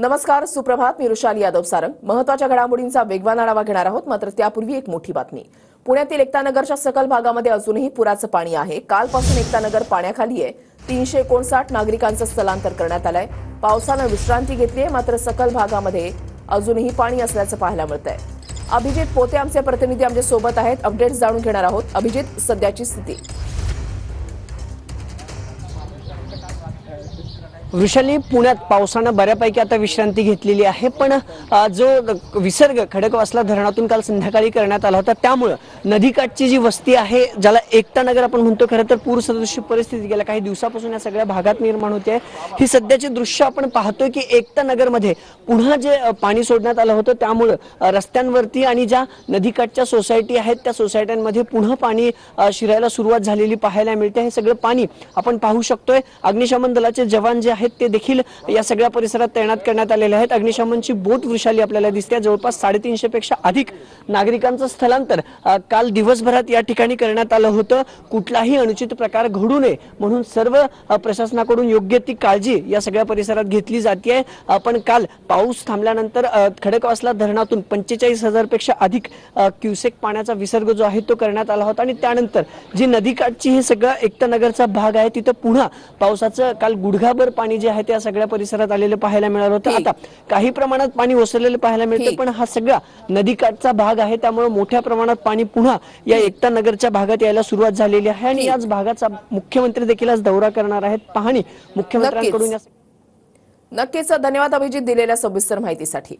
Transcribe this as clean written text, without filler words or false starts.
नमस्कार, सुप्रभात. मी रुशाली यादव सारंग. महत्त्वाच्या घडामोडींचा वेगवान आढावा घेणार आहोत. मात्र त्यापूर्वी एक मोठी बातमी. पुण्यातील एकतानगरच्या सखल भागामध्ये अजूनही पुराचं पाणी आहे. कालपासून एकतानगर पाण्याखाली आहे. 359 नागरिकांचं स्थलांतर करण्यात आलंय. पावसानं विश्रांती घेतली आहे, मात्र सखल भागामध्ये अजूनही पाणी असल्याचं पाहायला मिळतंय. अभिजित पोते आमचे प्रतिनिधी आमच्या सोबत आहेत. अपडेट्स जाणून घेणार आहोत. अभिजित, सध्याची स्थिती. वृषाली, पुण्यात पावसानं बऱ्यापैकी आता विश्रांती घेतलेली आहे, पण जो विसर्ग खडकवासला धरणातून काल संध्याकाळी करण्यात आला होता, त्यामुळे नदीकाठची जी वस्ती आहे, ज्याला एकतानगर आपण म्हणतो, खरं तर पूरसदृश परिस्थिती गेल्या काही दिवसापासून या सगळ्या भागात निर्माण होते. ही सध्याची दृश्य आपण पाहतोय की एकतानगरमध्ये पुन्हा जे पाणी सोडण्यात आलं होतं, त्यामुळे रस्त्यांवरती आणि ज्या नदीकाठच्या सोसायटी आहेत त्या सोसायट्यांमध्ये पुन्हा पाणी शिरायला सुरुवात झालेली पाहायला मिळते. हे सगळं पाणी आपण पाहू शकतोय. अग्निशमन दलाचे जवान जे ते देखील या सगळ्या परिसरात तैनात करण्यात आलेले आहेत. अग्निशमनची बोट वृषाली आपल्याला दिसते. जवळपास 350 पेक्षा अधिक नागरिकांचं स्थलांतर काल दिवसभरात या ठिकाणी करण्यात आलं होतं. कुठलाही अनुचित प्रकार घडू नये म्हणून सर्व प्रशासनाकडून योग्य ती काळजी या सगळ्या परिसरात घेतली जाते. पण काल पाऊस थांबल्यानंतर खडकवासला धरणातून 45,000 पेक्षा अधिक क्युसेक पाण्याचा विसर्ग जो आहे तो करण्यात आला होता आणि त्यानंतर जी नदीकाठची हे सगळं एकतानगरचा भाग आहे तिथं पुन्हा पावसाचं काल गुडघाभर पाणी जे आहे त्या सगळ्या परिसरात आलेलं पाहायला मिळालं होतं. आता काही प्रमाणात पाणी ओसरलेलं पाहायला मिळतं, पण हा सगळा नदीकाठचा भाग आहे, त्यामुळे मोठ्या प्रमाणात पाणी पुन्हा या एकतानगरच्या भागात यायला सुरुवात झालेली आहे आणि याच भागाचा मुख्यमंत्री देखील आज दौरा करणार आहेत. पाहणी मुख्यमंत्र्यांकडून नक्कीच. धन्यवाद अभिजित दिलेल्या सविस्तर माहितीसाठी.